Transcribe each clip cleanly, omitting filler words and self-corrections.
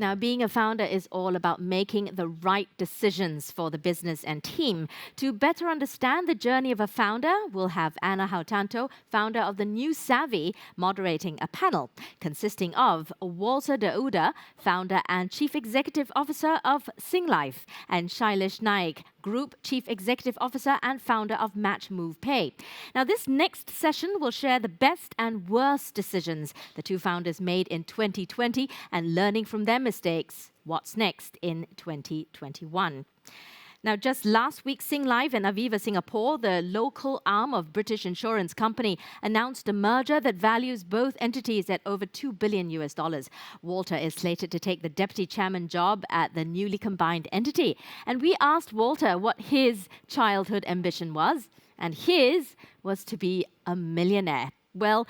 Now, being a founder is all about making the right decisions for the business and team. To better understand the journey of a founder, we'll have Anna Hartanto, founder of the New Savvy, moderating a panel consisting of Walter de Oude, founder and chief executive officer of Singlife, and Shailesh Naik, Group Chief Executive Officer and founder of MatchMove Pay. Now, this next session will share the best and worst decisions the two founders made in 2020 and learning from their mistakes. What's next in 2021? Now, just last week, Singlife and Aviva Singapore, the local arm of British insurance company, announced a merger that values both entities at over $2 billion. Walter is slated to take the deputy chairman job at the newly combined entity. And we asked Walter what his childhood ambition was, and his was to be a millionaire. Well,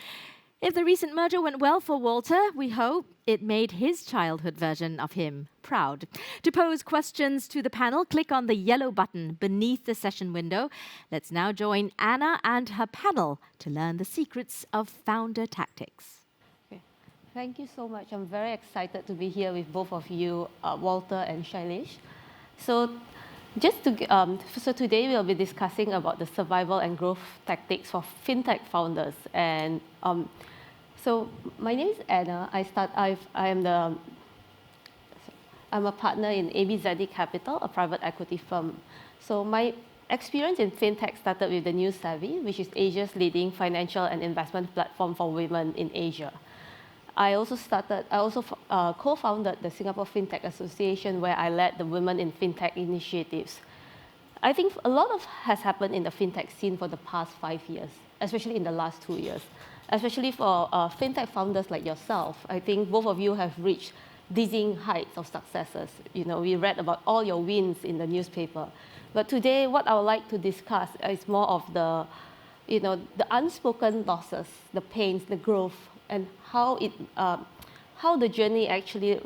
if the recent merger went well for Walter, we hope it made his childhood version of him proud. To pose questions to the panel, click on the yellow button beneath the session window. Let's now join Anna and her panel to learn the secrets of founder tactics. Okay. Thank you so much. I'm very excited to be here with both of you, Walter and Shailesh. So today we'll be discussing about the survival and growth tactics for fintech founders. And so my name is Anna. I'm a partner in ABZD Capital, a private equity firm. So my experience in fintech started with the New Savvy, which is Asia's leading financial and investment platform for women in Asia. I also co-founded the Singapore FinTech Association, where I led the Women in FinTech initiatives. I think a lot has happened in the fintech scene for the past 5 years, especially in the last 2 years. Especially for fintech founders like yourself, I think both of you have reached dizzying heights of successes. You know, we read about all your wins in the newspaper. But today, what I would like to discuss is more of the unspoken losses, the pains, the growth, and how the journey actually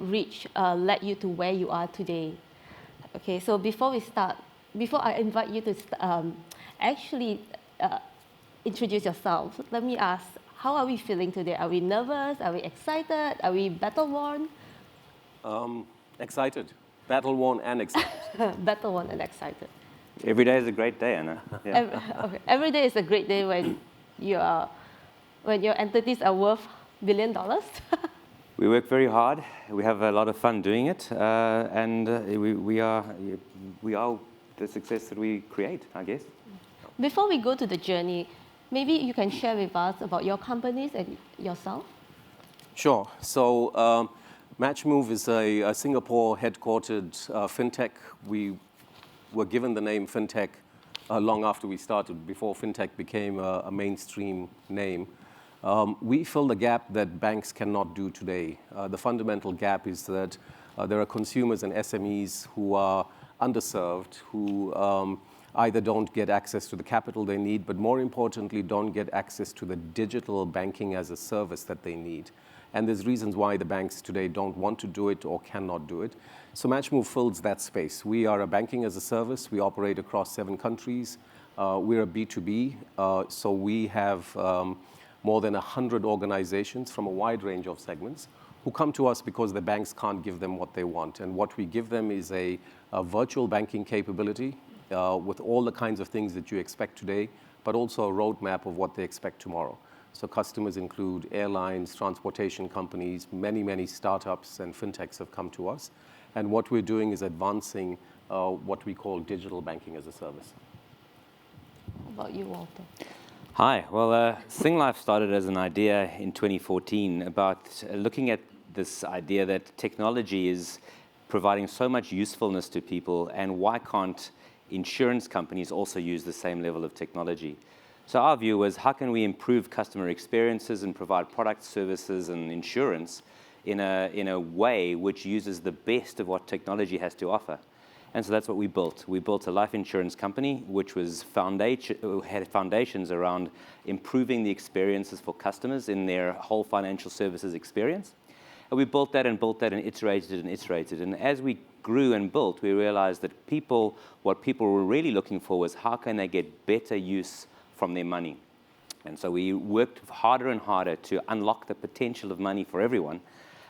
led you to where you are today. Okay, so before I invite you to introduce yourself, let me ask, how are we feeling today? Are we nervous? Are we excited? Are we battle-worn? Excited. Battle-worn and excited. Battle-worn and excited. Every day is a great day, Anna. Yeah. Every day is a great day when your entities are worth $1 billion. We work very hard. We have a lot of fun doing it, and we are the success that we create, I guess. Before we go to the journey, maybe you can share with us about your companies and yourself. Sure. So MatchMove is a Singapore-headquartered fintech. We were given the name fintech long after we started, before fintech became a mainstream name. We fill the gap that banks cannot do today. The fundamental gap is that there are consumers and SMEs who are underserved, who either don't get access to the capital they need, but more importantly, don't get access to the digital banking as a service that they need. And there's reasons why the banks today don't want to do it or cannot do it. So MatchMove fills that space. We are a banking as a service. We operate across 7 countries. We're a B2B, so we have more than 100 organizations from a wide range of segments who come to us because the banks can't give them what they want. And what we give them is a virtual banking capability with all the kinds of things that you expect today, but also a roadmap of what they expect tomorrow. So customers include airlines, transportation companies, many startups and fintechs have come to us. And what we're doing is advancing what we call digital banking as a service. How about you, Walter? Hi. Well, Singlife started as an idea in 2014 about looking at this idea that technology is providing so much usefulness to people, and why can't insurance companies also use the same level of technology? So our view was, how can we improve customer experiences and provide products, services, and insurance in a way which uses the best of what technology has to offer? And so that's what we built. We built a life insurance company which was had foundations around improving the experiences for customers in their whole financial services experience. And we built that and iterated. And as we grew and built, we realized that what people were really looking for was, how can they get better use from their money? And so we worked harder and harder to unlock the potential of money for everyone.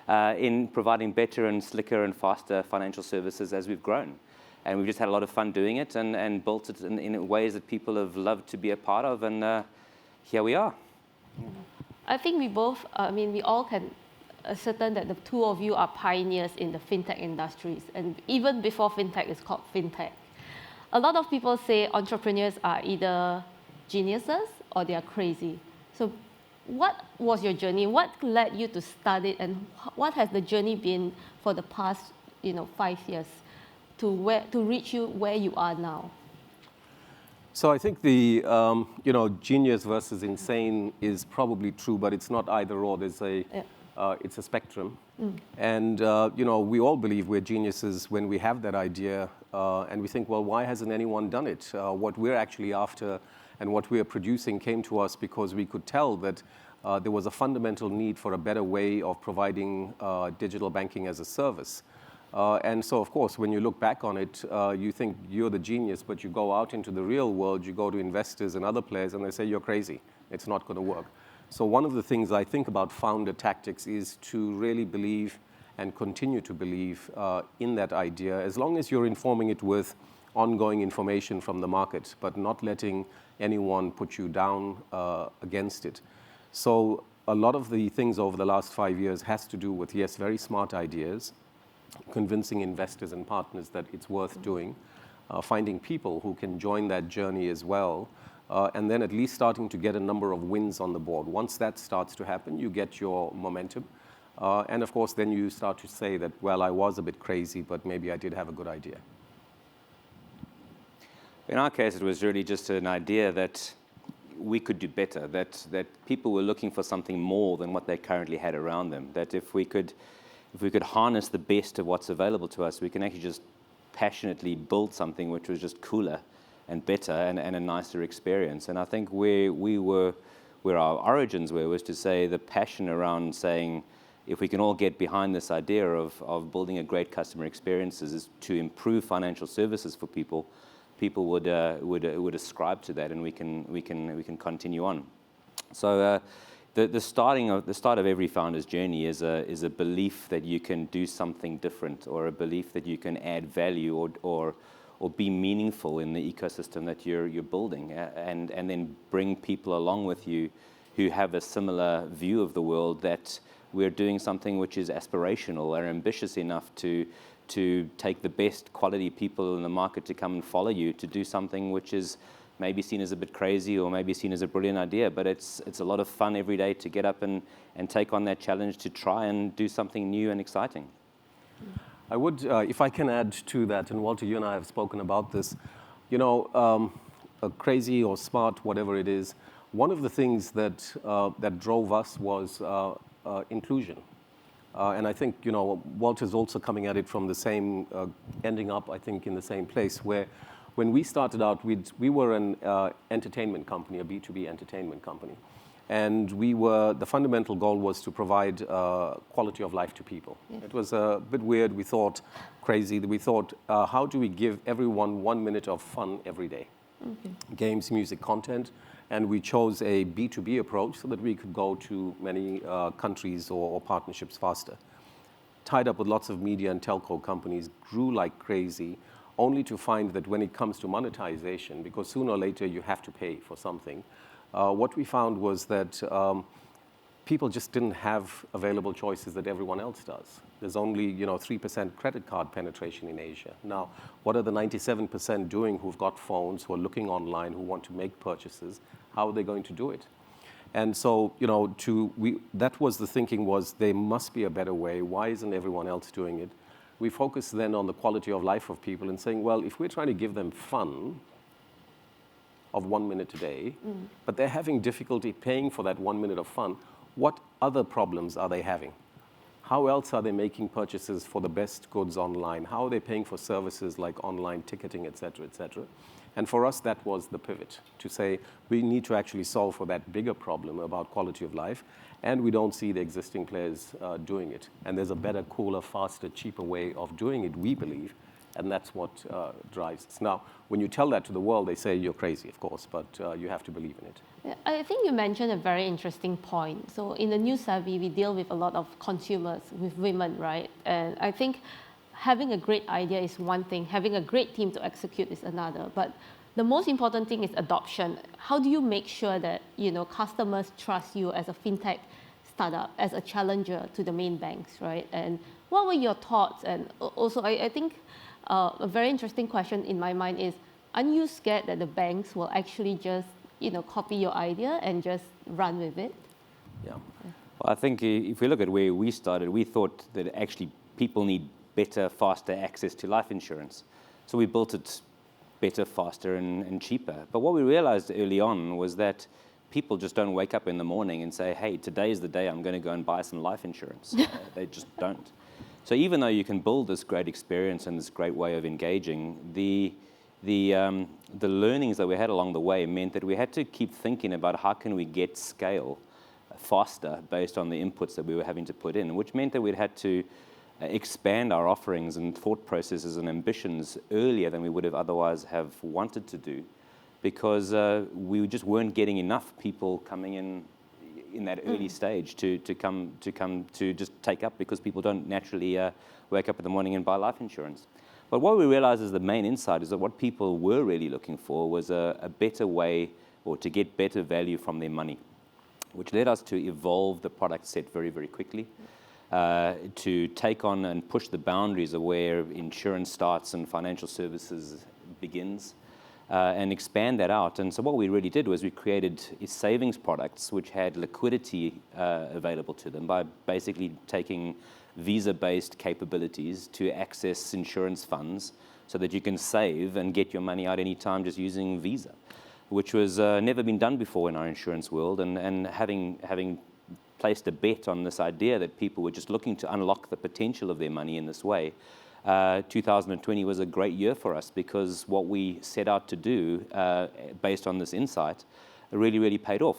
in providing better and slicker and faster financial services as we've grown. And we've just had a lot of fun doing it and built it in ways that people have loved to be a part of, and here we are. I think we both, we all can ascertain that the two of you are pioneers in the fintech industries, and even before fintech is called fintech. A lot of people say entrepreneurs are either geniuses or they are crazy. So what was your journey? What led you to start it, and what has the journey been for the past 5 years to reach you where you are now? So I think the genius versus insane is probably true, but it's not either or. There's it's a spectrum, and we all believe we're geniuses when we have that idea, and we think, well, why hasn't anyone done it? What we're actually after and what we are producing came to us because we could tell that there was a fundamental need for a better way of providing digital banking as a service. And so, of course, when you look back on it, you think you're the genius, but you go out into the real world, you go to investors and other players, and they say, you're crazy. It's not going to work. So one of the things I think about founder tactics is to really believe and continue to believe in that idea, as long as you're informing it with ongoing information from the market, but not letting anyone put you down against it. So a lot of the things over the last 5 years has to do with, yes, very smart ideas, convincing investors and partners that it's worth doing, finding people who can join that journey as well, and then at least starting to get a number of wins on the board. Once that starts to happen, you get your momentum. And of course, then you start to say that, well, I was a bit crazy, but maybe I did have a good idea. In our case, it was really just an idea that we could do better, that people were looking for something more than what they currently had around them, that if we could harness the best of what's available to us, we can actually just passionately build something which was just cooler and better and a nicer experience. And I think where our origins were was to say the passion around saying, if we can all get behind this idea of building a great customer experiences is to improve financial services for people, people would ascribe to that, and we can continue on. So the start of every founder's journey is a belief that you can do something different, or a belief that you can add value or be meaningful in the ecosystem that you're building, and then bring people along with you who have a similar view of the world, that we're doing something which is aspirational or ambitious enough to take the best quality people in the market to come and follow you, to do something which is maybe seen as a bit crazy or maybe seen as a brilliant idea, but it's a lot of fun every day to get up and take on that challenge to try and do something new and exciting. I would, if I can add to that, and Walter, you and I have spoken about this, crazy or smart, whatever it is, one of the things that drove us was inclusion. And I think, Walter's also coming at it from the same, ending up, I think, in the same place, where when we started out, we were an entertainment company, a B2B entertainment company. And the fundamental goal was to provide quality of life to people. Yeah. It was a bit weird, we thought, crazy. We thought, how do we give everyone 1 minute of fun every day? Mm-hmm. Games, music, content. And we chose a B2B approach so that we could go to many countries or partnerships faster. Tied up with lots of media and telco companies, grew like crazy, only to find that when it comes to monetization, because sooner or later you have to pay for something, what we found was that people just didn't have available choices that everyone else does. There's only 3% credit card penetration in Asia. Now, what are the 97% doing who've got phones, who are looking online, who want to make purchases? How are they going to do it? And so, that was the thinking, was there must be a better way. Why isn't everyone else doing it? We focused then on the quality of life of people and saying, well, if we're trying to give them fun of 1 minute a day, but they're having difficulty paying for that 1 minute of fun, what other problems are they having? How else are they making purchases for the best goods online? How are they paying for services like online ticketing, et cetera, et cetera? And for us, that was the pivot, to say we need to actually solve for that bigger problem about quality of life, and we don't see the existing players doing it. And there's a better, cooler, faster, cheaper way of doing it, we believe, And that's what drives us. Now, when you tell that to the world, they say you're crazy, of course, but you have to believe in it. Yeah, I think you mentioned a very interesting point. So in the New Savvy, we deal with a lot of consumers, with women, right? And I think having a great idea is one thing, having a great team to execute is another. But the most important thing is adoption. How do you make sure that customers trust you as a fintech startup, as a challenger to the main banks, right? And what were your thoughts? And also, I think a very interesting question in my mind is, aren't you scared that the banks will actually just copy your idea and just run with it? Yeah. Well, I think if we look at where we started, we thought that actually people need better, faster access to life insurance. So we built it better, faster, and cheaper. But what we realized early on was that people just don't wake up in the morning and say, hey, today is the day I'm going to go and buy some life insurance. They just don't. So even though you can build this great experience and this great way of engaging, the learnings that we had along the way meant that we had to keep thinking about how can we get scale faster based on the inputs that we were having to put in, which meant that we'd had to expand our offerings and thought processes and ambitions earlier than we would have otherwise have wanted to do, because we just weren't getting enough people coming in that early stage to come to just take up, because people don't naturally wake up in the morning and buy life insurance. But what we realized is the main insight is that what people were really looking for was a better way, or to get better value from their money, which led us to evolve the product set very, very quickly, to take on and push the boundaries of where insurance starts and financial services begins, and expand that out. And so what we really did was we created savings products which had liquidity available to them by basically taking Visa-based capabilities to access insurance funds so that you can save and get your money out anytime just using Visa, which was never been done before in our insurance world. And having placed a bet on this idea that people were just looking to unlock the potential of their money in this way, 2020 was a great year for us, because what we set out to do based on this insight really, really paid off,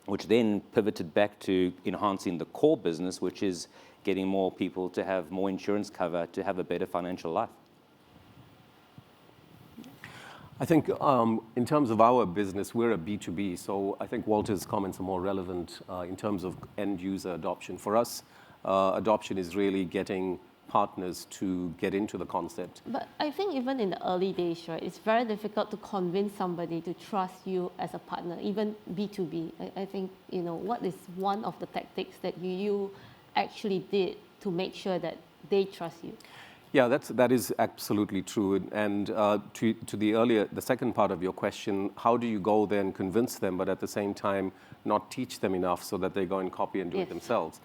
which then pivoted back to enhancing the core business, which is getting more people to have more insurance cover to have a better financial life. I think in terms of our business, we're a B2B, so I think Walter's comments are more relevant in terms of end user adoption. For us, adoption is really getting partners to get into the concept. But I think even in the early days, right, it's very difficult to convince somebody to trust you as a partner, even B2B. I think, what is one of the tactics that you actually did to make sure that they trust you? Yeah, that is absolutely true. And to the second part of your question, how do you go there and convince them, but at the same time not teach them enough so that they go and copy and do it themselves?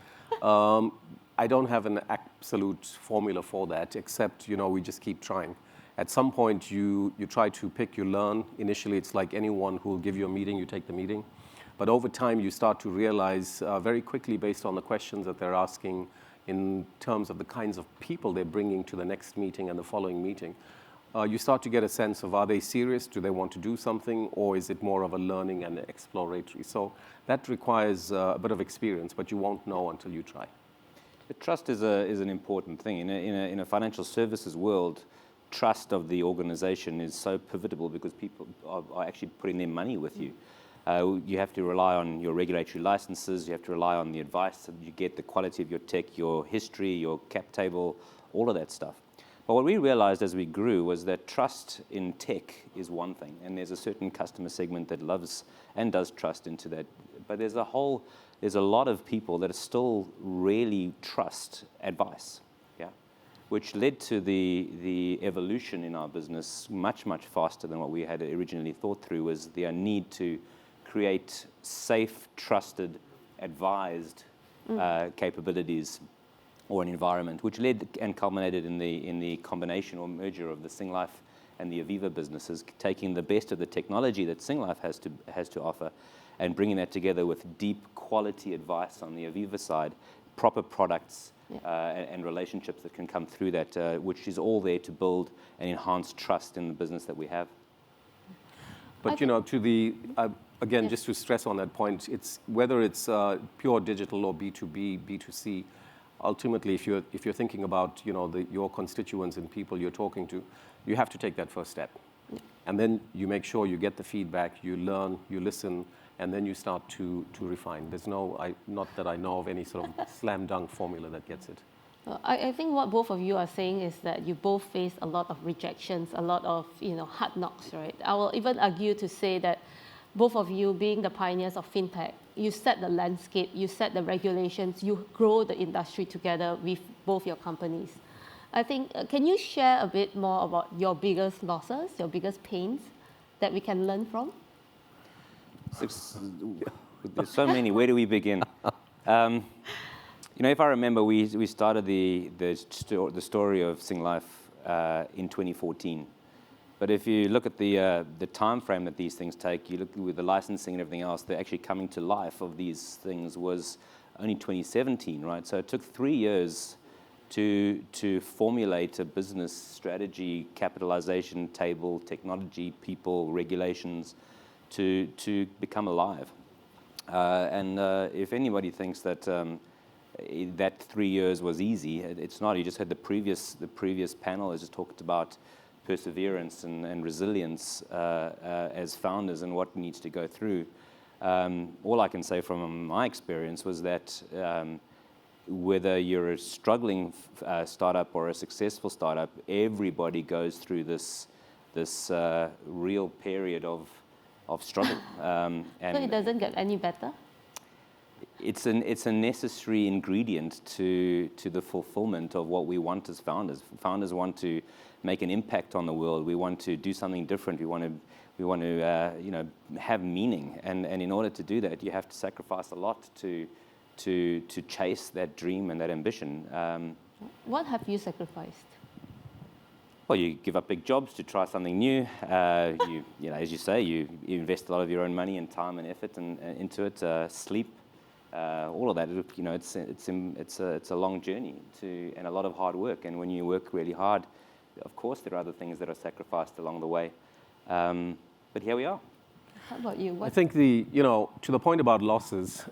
I don't have an absolute formula for that, except we just keep trying. At some point, you try to pick, you learn. Initially, it's like anyone who will give you a meeting, you take the meeting. But over time, you start to realize very quickly, based on the questions that they're asking, in terms of the kinds of people they're bringing to the next meeting and the following meeting, you start to get a sense of, are they serious? Do they want to do something? Or is it more of a learning and exploratory? So that requires a bit of experience, but you won't know until you try. The trust is an important thing. In a financial services world, trust of the organization is so pivotal, because people are actually putting their money with you. You have to rely on your regulatory licenses, you have to rely on the advice that you get, the quality of your tech, your history, your cap table, all of that stuff. But what we realized as we grew was that trust in tech is one thing, and there's a certain customer segment that loves and does trust into that. But there's a lot of people that still really trust advice, which led to the evolution in our business much, much faster than what we had originally thought through, was the need to create safe, trusted, advised capabilities or an environment, which led and culminated in the combination or merger of the Singlife and the Aviva businesses, taking the best of the technology that Singlife has to offer and bringing that together with deep quality advice on the Aviva side, proper products and relationships that can come through that, which is all there to build and enhance trust in the business that we have. But again, just to stress on that point, it's whether it's pure digital or B2B, B2C, ultimately, if you're thinking about your constituents and people you're talking to, you have to take that first step. And then you make sure you get the feedback, you learn, you listen, and then you start to refine. There's not that I know of any sort of slam dunk formula that gets it. I think what both of you are saying is that you both face a lot of rejections, a lot of hard knocks, right? I will even argue to say that both of you, being the pioneers of FinTech, you set the landscape, you set the regulations, you grow the industry together with both your companies. I think, can you share a bit more about your biggest losses, your biggest pains that we can learn from? There's so many. Where do we begin? If I remember, we started the story of Singlife in 2014. But if you look at the time frame that these things take, you look with the licensing and everything else, the actually coming to life of these things was only 2017, right? So it took 3 years to formulate a business strategy, capitalization table, technology, people, regulations, to become alive. And if anybody thinks that that 3 years was easy, it's not. You just had the previous panel has just talked about perseverance and resilience as founders and what needs to go through. All I can say from my experience was that whether you're a struggling startup or a successful startup, everybody goes through this real period of struggle. So it doesn't get any better? It's a necessary ingredient to the fulfillment of what we want as founders. Founders want to make an impact on the world. We want to do something different. We want to have meaning. And in order to do that, you have to sacrifice a lot to chase that dream and that ambition. What have you sacrificed? Well, you give up big jobs to try something new. As you say, you invest a lot of your own money and time and effort into it. Sleep, all of that. It's a long journey and a lot of hard work. And when you work really hard, of course, there are other things that are sacrificed along the way. But here we are. How about you? I think to the point about losses,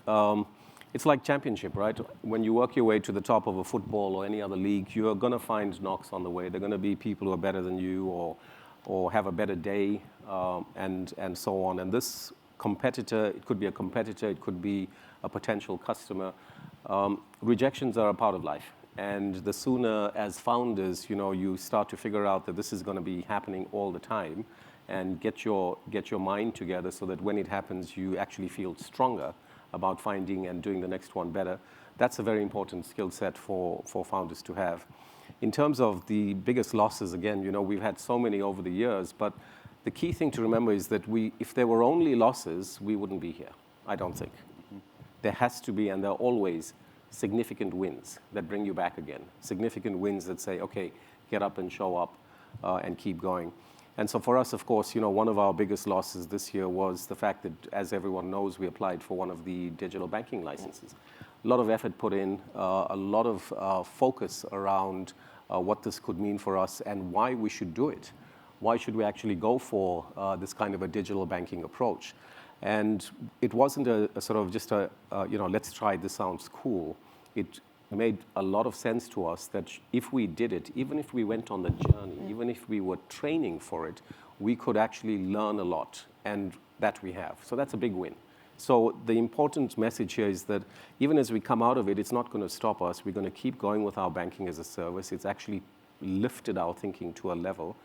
it's like championship, right? When you work your way to the top of a football or any other league, you're going to find knocks on the way. There are going to be people who are better than you or have a better day and so on. And this competitor, it could be a competitor, it could be a potential customer. Rejections are a part of life. And the sooner as founders, you start to figure out that this is going to be happening all the time and get your mind together so that when it happens, you actually feel stronger about finding and doing the next one better. That's a very important skill set for founders to have. In terms of the biggest losses, again, we've had so many over the years, but the key thing to remember is that if there were only losses, we wouldn't be here, I don't think. Mm-hmm. There has to be, and there are always significant wins that bring you back again. Significant wins that say, okay, get up and show up and keep going. And so for us, of course, one of our biggest losses this year was the fact that, as everyone knows, we applied for one of the digital banking licenses. A lot of effort put in, a lot of focus around what this could mean for us and why we should do it. Why should we actually go for this kind of a digital banking approach? And it wasn't a sort of just let's try, this sounds cool. It made a lot of sense to us that if we did it, even if we went on the journey, even if we were training for it, we could actually learn a lot, and that we have. So that's a big win. So the important message here is that even as we come out of it, it's not going to stop us. We're going to keep going with our banking as a service. It's actually lifted our thinking to a level.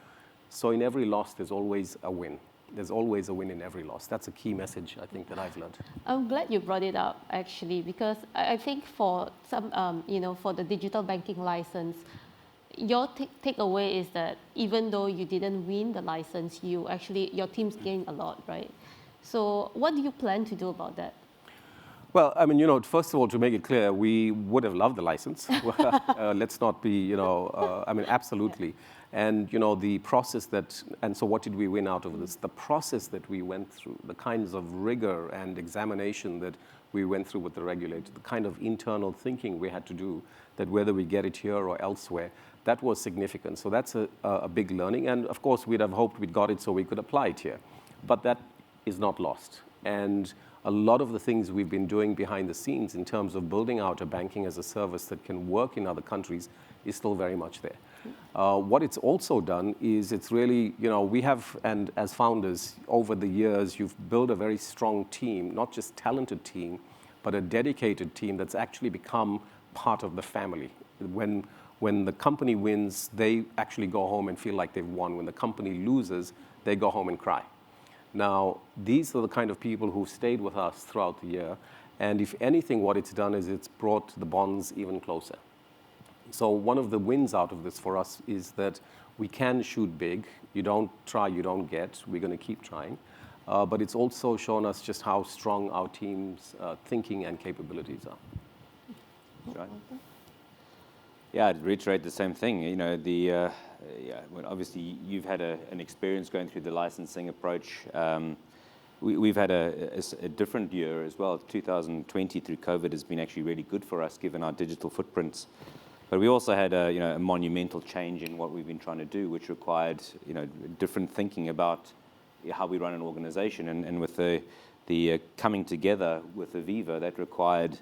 So in every loss, there's always a win. There's always a win in every loss. That's a key message, I think, that I've learned. I'm glad you brought it up, actually, because I think for some, for the digital banking license, your takeaway is that even though you didn't win the license, your teams gained a lot, right? So what do you plan to do about that? Well, I mean, first of all, to make it clear, we would have loved the license. Let's not be, absolutely. Yeah. And, the process and so what did we win out of this? The process that we went through, the kinds of rigor and examination that we went through with the regulator, the kind of internal thinking we had to do, that whether we get it here or elsewhere, that was significant. So that's a big learning. And of course, we'd have hoped we'd got it so we could apply it here. But that is not lost. And a lot of the things we've been doing behind the scenes in terms of building out a banking as a service that can work in other countries is still very much there. What it's also done is it's really, we have, and as founders, over the years, you've built a very strong team, not just talented team, but a dedicated team that's actually become part of the family. When the company wins, they actually go home and feel like they've won. When the company loses, they go home and cry. Now, these are the kind of people who've stayed with us throughout the year. And if anything, what it's done is it's brought the bonds even closer. So one of the wins out of this for us is that we can shoot big. You don't try, you don't get. We're going to keep trying. But it's also shown us just how strong our team's thinking and capabilities are. Right. Yeah, I'd reiterate the same thing. Well, obviously you've had an experience going through the licensing approach. We've had a different year as well. 2020 through COVID has been actually really good for us, given our digital footprints. But we also had a monumental change in what we've been trying to do, which required different thinking about how we run an organization. And with the coming together with Aviva, that required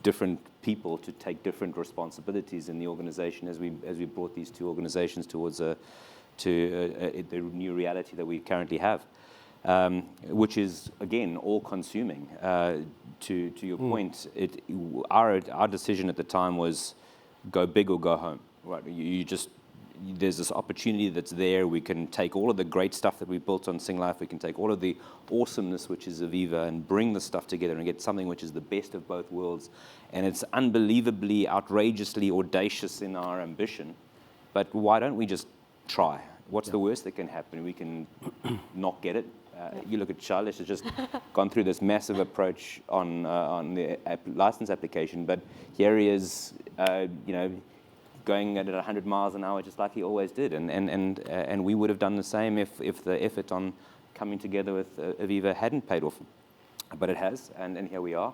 different people to take different responsibilities in the organization as we brought these two organizations towards the new reality that we currently have, which is again all consuming. To your point, our decision at the time was go big or go home. Right? There's this opportunity that's there. We can take all of the great stuff that we built on Singlife. We can take all of the awesomeness, which is Aviva, and bring the stuff together and get something which is the best of both worlds. And it's unbelievably, outrageously audacious in our ambition. But why don't we just try? What's the worst that can happen? We can not get it. You look at Shailesh has just gone through this massive approach on the license application, but here he is, going at 100 miles an hour, just like he always did, and we would have done the same if the effort on coming together with Aviva hadn't paid off, but it has, and here we are.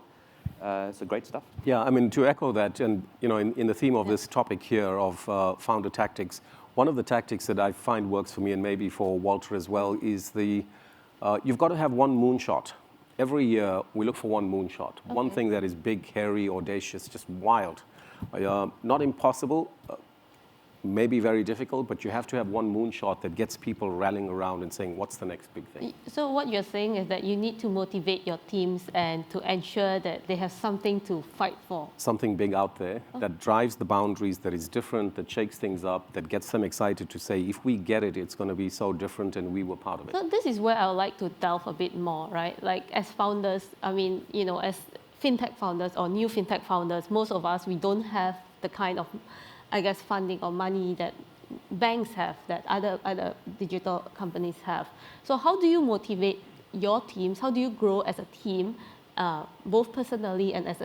So great stuff. Yeah, I mean, to echo that, and in the theme of this topic here of founder tactics, one of the tactics that I find works for me, and maybe for Walter as well, is you've got to have one moonshot. Every year, we look for one moonshot. Okay. One thing that is big, hairy, audacious, just wild. Not impossible, maybe very difficult, but you have to have one moonshot that gets people rallying around and saying, what's the next big thing? So what you're saying is that you need to motivate your teams and to ensure that they have something to fight for. Something big out there that drives the boundaries, that is different, that shakes things up, that gets them excited to say, if we get it, it's going to be so different and we were part of it. So this is where I would like to delve a bit more, right? Like as founders, as FinTech founders or new FinTech founders, most of us, we don't have the kind of, funding or money that banks have, that other digital companies have. So how do you motivate your teams? How do you grow as a team, both personally and as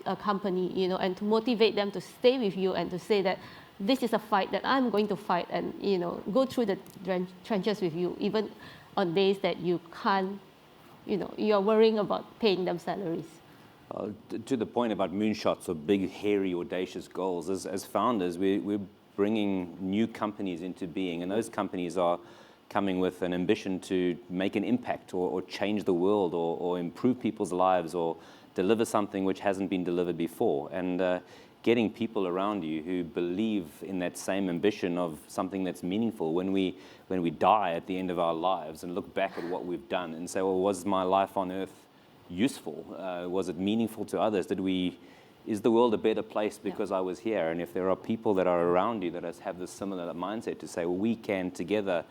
a company, and to motivate them to stay with you and to say that this is a fight that I'm going to fight and, go through the trenches with you, even on days that you can't, you're worrying about paying them salaries? To the point about moonshots or big, hairy, audacious goals, as founders, we're bringing new companies into being, and those companies are coming with an ambition to make an impact or change the world or improve people's lives or deliver something which hasn't been delivered before. And getting people around you who believe in that same ambition of something that's meaningful. When we die at the end of our lives and look back at what we've done and say, well, was my life on earth useful? Was it meaningful to others? Is the world a better place because I was here? And if there are people that are around you that have this similar mindset to say, well, we can together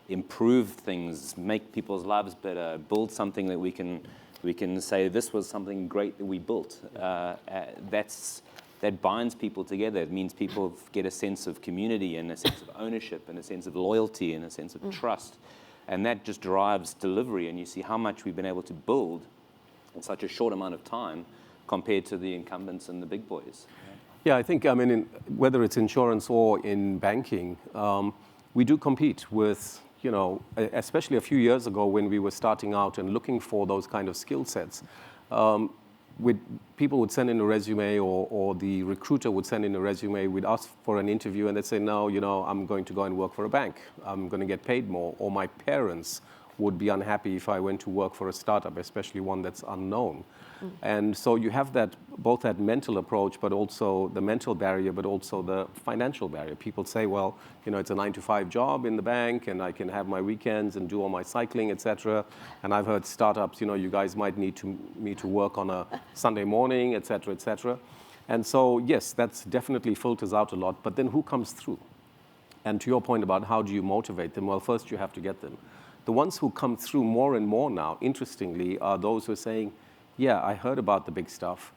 improve things, make people's lives better, build something that we can say this was something great that we built. That binds people together. It means people get a sense of community and a sense of ownership and a sense of loyalty and a sense of trust. And that just drives delivery. And you see how much we've been able to build in such a short amount of time compared to the incumbents and the big boys. Yeah, I think, whether it's insurance or in banking, we do compete with, especially a few years ago when we were starting out and looking for those kind of skill sets. People would send in a resume or the recruiter would send in a resume, we'd ask for an interview and they'd say, no, I'm going to go and work for a bank. I'm going to get paid more. Or my parents would be unhappy if I went to work for a startup, especially one that's unknown. And so you have that, both that mental approach, but also the mental barrier, but also the financial barrier. People say, well, it's a 9-to-5 job in the bank, and I can have my weekends and do all my cycling, etc. And I've heard startups, you guys might need me to work on a Sunday morning, etc., etc. And so, yes, that's definitely filters out a lot. But then who comes through? And to your point about how do you motivate them, well, first you have to get them. The ones who come through more and more now, interestingly, are those who are saying, yeah, I heard about the big stuff.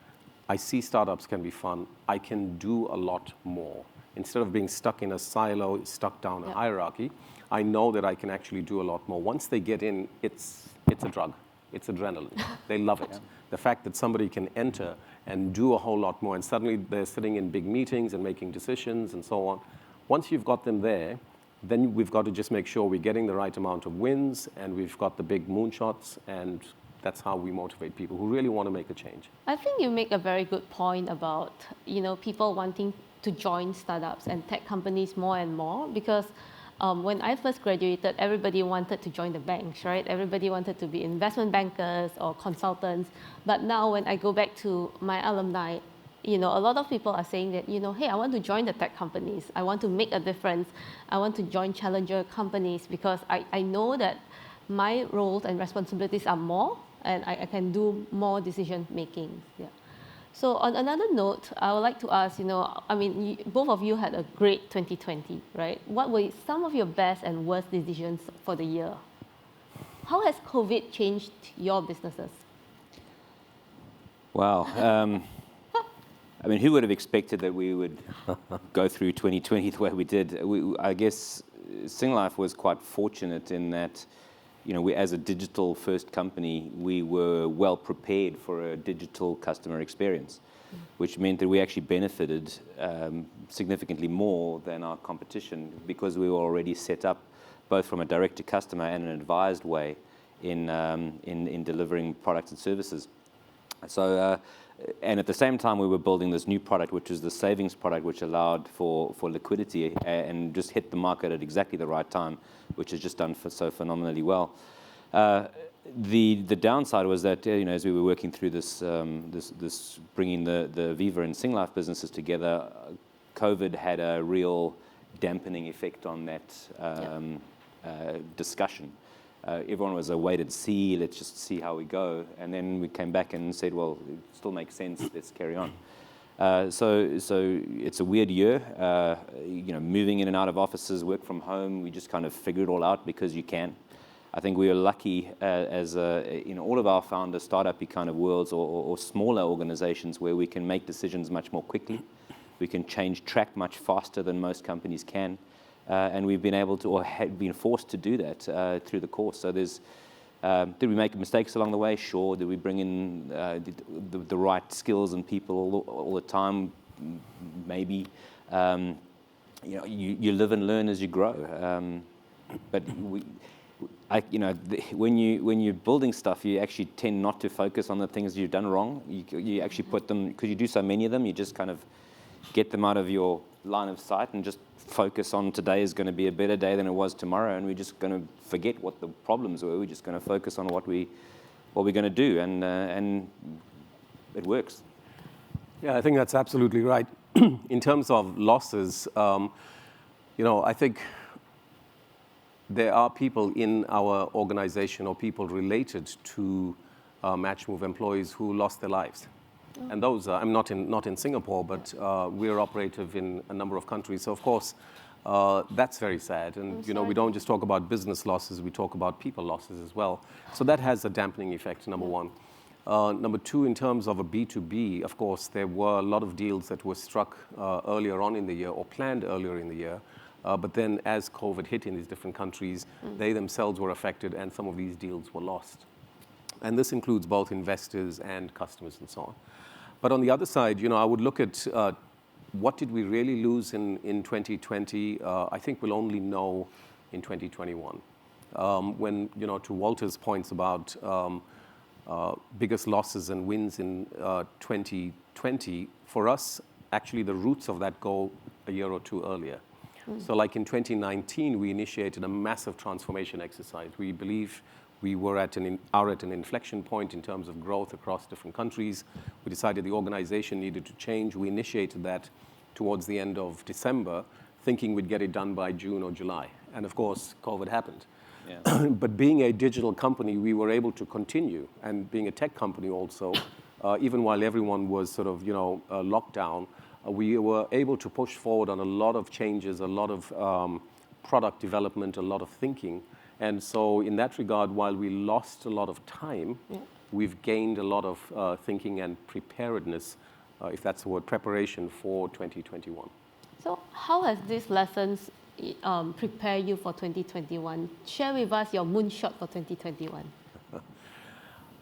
I see startups can be fun. I can do a lot more. Instead of being stuck in a silo, stuck down a hierarchy, I know that I can actually do a lot more. Once they get in, it's a drug. It's adrenaline. They love it. The fact that somebody can enter and do a whole lot more, and suddenly they're sitting in big meetings and making decisions and so on. Once you've got them there, then we've got to just make sure we're getting the right amount of wins, and we've got the big moonshots, and that's how we motivate people who really want to make a change. I think you make a very good point about, people wanting to join startups and tech companies more and more, because when I first graduated, everybody wanted to join the banks, right? Everybody wanted to be investment bankers or consultants. But now when I go back to my alumni, a lot of people are saying that, hey, I want to join the tech companies. I want to make a difference. I want to join challenger companies because I know that my roles and responsibilities are more, and I can do more decision making. Yeah. So on another note, I would like to ask, both of you had a great 2020, right? What were some of your best and worst decisions for the year? How has COVID changed your businesses? Wow. Who would have expected that we would go through 2020 the way we did? I guess Singlife was quite fortunate in that, we, as a digital-first company, we were well prepared for a digital customer experience, which meant that we actually benefited significantly more than our competition because we were already set up both from a direct-to-customer and an advised way in delivering products and services. So, and at the same time, we were building this new product, which was the savings product, which allowed for liquidity and just hit the market at exactly the right time, which has just done so phenomenally well. The downside was that as we were working through this bringing the Viva and Singlife businesses together, COVID had a real dampening effect on that discussion. Everyone was a wait and see, let's just see how we go. And then we came back and said, well, it still makes sense, let's carry on. So it's a weird year, moving in and out of offices, work from home, we just kind of figured it all out because you can. I think we are lucky in all of our founder startup-y kind of worlds or smaller organizations where we can make decisions much more quickly. We can change track much faster than most companies can. And we've been able to, or have been forced to do that through the course. So did we make mistakes along the way? Sure. Did we bring in the right skills and people all the time? Maybe. You live and learn as you grow. But when you're building stuff, you actually tend not to focus on the things you've done wrong. You actually put them, because you do so many of them, you just kind of get them out of your line of sight and just focus on today is going to be a better day than it was tomorrow, and we're just going to forget what the problems were. We're just going to focus on what we're going to do, and it works. Yeah, I think that's absolutely right. In terms of losses, I think there are people in our organization or people related to MatchMove employees who lost their lives. And those are, I'm not in Singapore, but we're operative in a number of countries. So of course, that's very sad. And we don't just talk about business losses, we talk about people losses as well. So that has a dampening effect, number one. Number two, in terms of a B2B, of course, there were a lot of deals that were struck earlier on in the year or planned earlier in the year. But then as COVID hit in these different countries, they themselves were affected and some of these deals were lost. And this includes both investors and customers and so on. But on the other side, I would look at what did we really lose in 2020. I think we'll only know in 2021. When, to Walter's points about biggest losses and wins in 2020, for us, actually the roots of that go a year or two earlier. So like in 2019, we initiated a massive transformation exercise. We believe we are at an inflection point in terms of growth across different countries. We decided the organization needed to change. We initiated that towards the end of December, thinking we'd get it done by June or July. And of course, COVID happened. Yeah. But being a digital company, we were able to continue. And being a tech company also, even while everyone was sort of, locked down, we were able to push forward on a lot of changes, a lot of product development, a lot of thinking. And so in that regard, while we lost a lot of time, we've gained a lot of thinking and preparedness, if that's the word, preparation for 2021. So how has these lessons prepare you for 2021? Share with us your moonshot for 2021.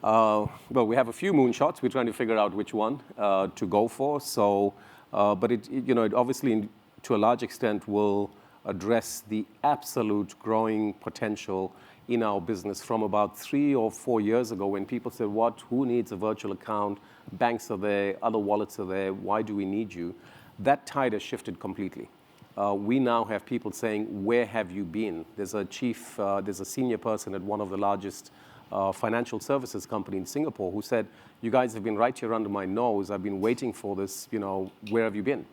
Well, we have a few moonshots. We're trying to figure out which one to go for. So, but it obviously, to a large extent, will address the absolute growing potential in our business from about 3 or 4 years ago when people said, who needs a virtual account? Banks are there, other wallets are there, why do we need you? That tide has shifted completely. We now have people saying, where have you been? There's a senior person at one of the largest financial services company in Singapore who said, you guys have been right here under my nose, I've been waiting for this, where have you been?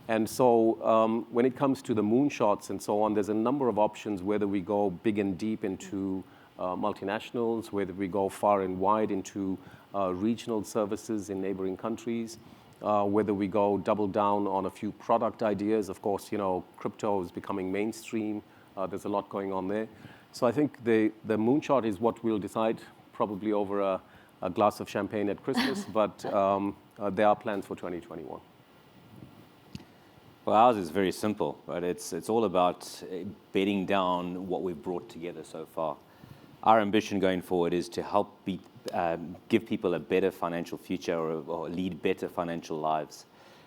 And so when it comes to the moonshots and so on, there's a number of options, whether we go big and deep into multinationals, whether we go far and wide into regional services in neighboring countries, whether we go double down on a few product ideas. Of course, crypto is becoming mainstream. There's a lot going on there. So I think the moonshot is what we'll decide, probably over a glass of champagne at Christmas, but there are plans for 2021. Well, ours is very simple, right? It's all about bedding down what we've brought together so far. Our ambition going forward is to help give people a better financial future or lead better financial lives.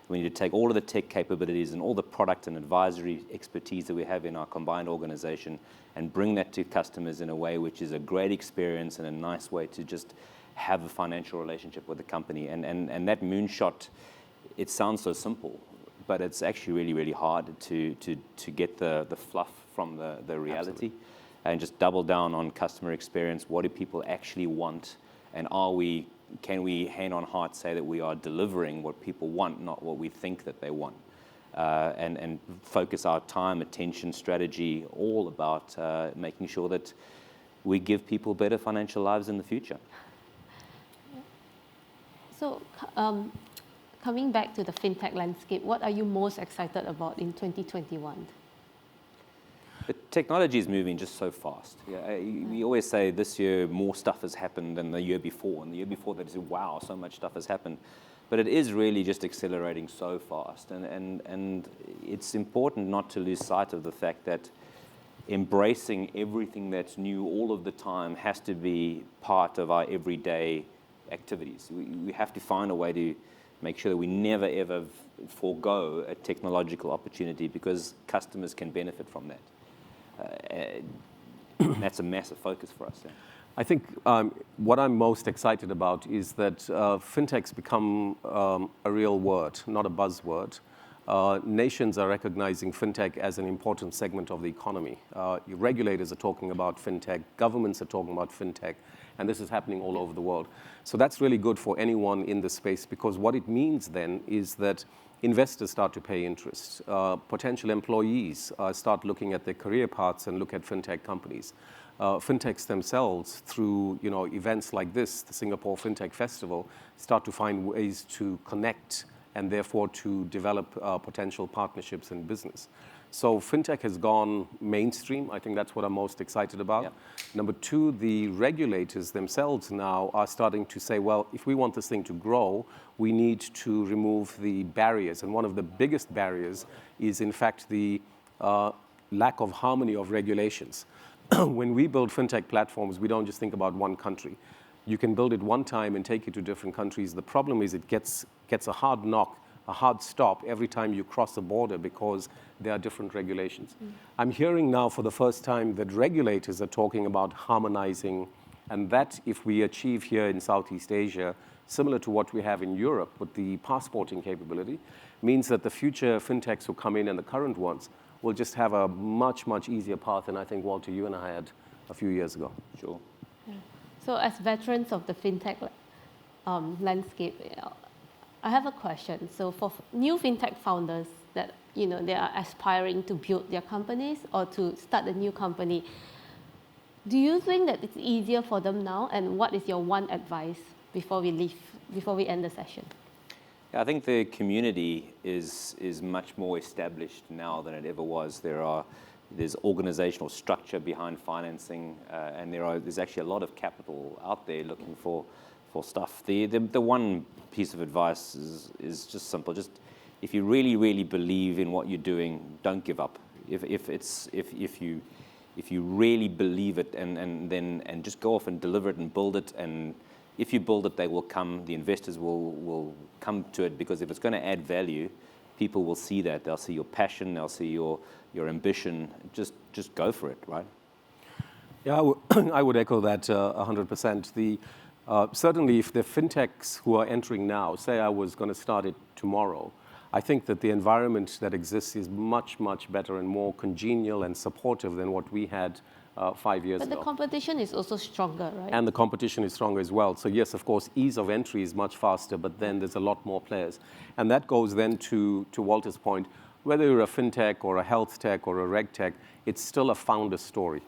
We need to take all of the tech capabilities and all the product and advisory expertise that we have in our combined organization and bring that to customers in a way which is a great experience and a nice way to just have a financial relationship with the company. And that moonshot, it sounds so simple, but it's actually really, really hard to get the fluff from the reality. Absolutely. And just double down on customer experience. What do people actually want? And can we, hand on heart, say that we are delivering what people want, not what we think that they want? And focus our time, attention, strategy, all about making sure that we give people better financial lives in the future. So coming back to the fintech landscape, what are you most excited about in 2021? The technology is moving just so fast. Yeah, we always say this year more stuff has happened than the year before, and the year before that is, wow, so much stuff has happened. But it is really just accelerating so fast, and it's important not to lose sight of the fact that embracing everything that's new all of the time has to be part of our everyday activities. We have to find a way to make sure that we never ever forego a technological opportunity because customers can benefit from that. That's a massive focus for us. Yeah. I think what I'm most excited about is that fintech's become a real word, not a buzzword. Nations are recognizing fintech as an important segment of the economy. Regulators are talking about fintech, governments are talking about fintech, and this is happening all over the world. So that's really good for anyone in the space because what it means then is that investors start to pay interest. Potential employees start looking at their career paths and look at fintech companies. Fintechs themselves, through events like this, the Singapore FinTech Festival, start to find ways to connect and therefore to develop potential partnerships in business. So fintech has gone mainstream. I think that's what I'm most excited about. Yep. Number two, the regulators themselves now are starting to say, well, if we want this thing to grow, we need to remove the barriers. And one of the biggest barriers is, in fact, the lack of harmony of regulations. When we build fintech platforms, we don't just think about one country. You can build it one time and take it to different countries. The problem is it gets a hard knock, a hard stop every time you cross a border because there are different regulations. I'm hearing now for the first time that regulators are talking about harmonizing, and that if we achieve here in Southeast Asia, similar to what we have in Europe with the passporting capability, means that the future fintechs who come in and the current ones will just have a much, much easier path than I think, Walter, you and I had a few years ago. Sure. So as veterans of the FinTech landscape, I have a question. So for new FinTech founders that, they are aspiring to build their companies or to start a new company, do you think that it's easier for them now? And what is your one advice before we end the session? Yeah, I think the community is much more established now than it ever was. There's organizational structure behind financing, and there's actually a lot of capital out there looking for stuff. The one piece of advice is just simple. Just if you really, really believe in what you're doing, don't give up. If you really believe it and just go off and deliver it and build it, and if you build it, they will come. The investors will come to it, because if it's going to add value, people will see that. They'll see your passion. They'll see your ambition. Just go for it, right? Yeah, I would echo that 100%. Certainly, if the fintechs who are entering now, say I was going to start it tomorrow, I think that the environment that exists is much, much better and more congenial and supportive than what we had 5 years ago. But the competition is also stronger, right? And the competition is stronger as well. So yes, of course, ease of entry is much faster, but then there's a lot more players. And that goes then to Walter's point, whether you're a fintech or a health tech or a reg tech, it's still a founder story.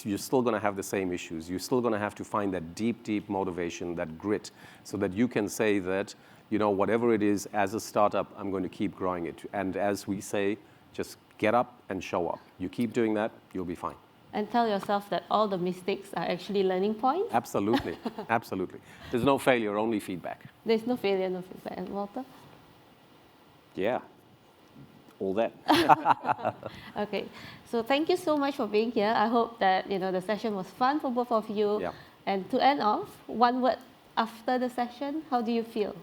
You're still going to have the same issues. You're still going to have to find that deep, deep motivation, that grit, so that you can say that, whatever it is, as a startup, I'm going to keep growing it. And as we say, just get up and show up. You keep doing that, you'll be fine. And tell yourself that all the mistakes are actually learning points. Absolutely, absolutely. There's no failure, only feedback. There's no failure, no feedback. And Walter? Yeah, all that. Okay, so thank you so much for being here. I hope that the session was fun for both of you. Yeah. And to end off, one word after the session, how do you feel?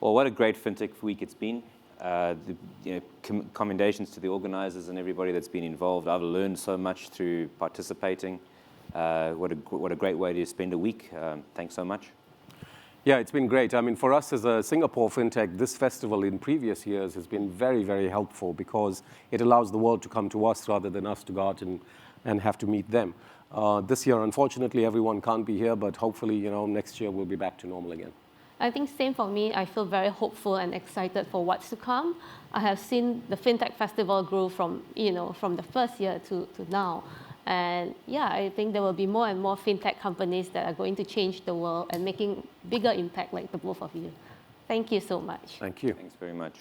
Well, what a great FinTech week it's been. Commendations to the organizers and everybody that's been involved. I've learned so much through participating. What a great way to spend a week. Thanks so much. Yeah, it's been great. I mean, for us as a Singapore FinTech, this festival in previous years has been very, very helpful, because it allows the world to come to us rather than us to go out and have to meet them. This year, unfortunately, everyone can't be here, but hopefully, next year we'll be back to normal again. I think same for me. I feel very hopeful and excited for what's to come. I have seen the FinTech Festival grow from the first year to now. And yeah, I think there will be more and more FinTech companies that are going to change the world and making bigger impact like the both of you. Thank you so much. Thank you. Thanks very much.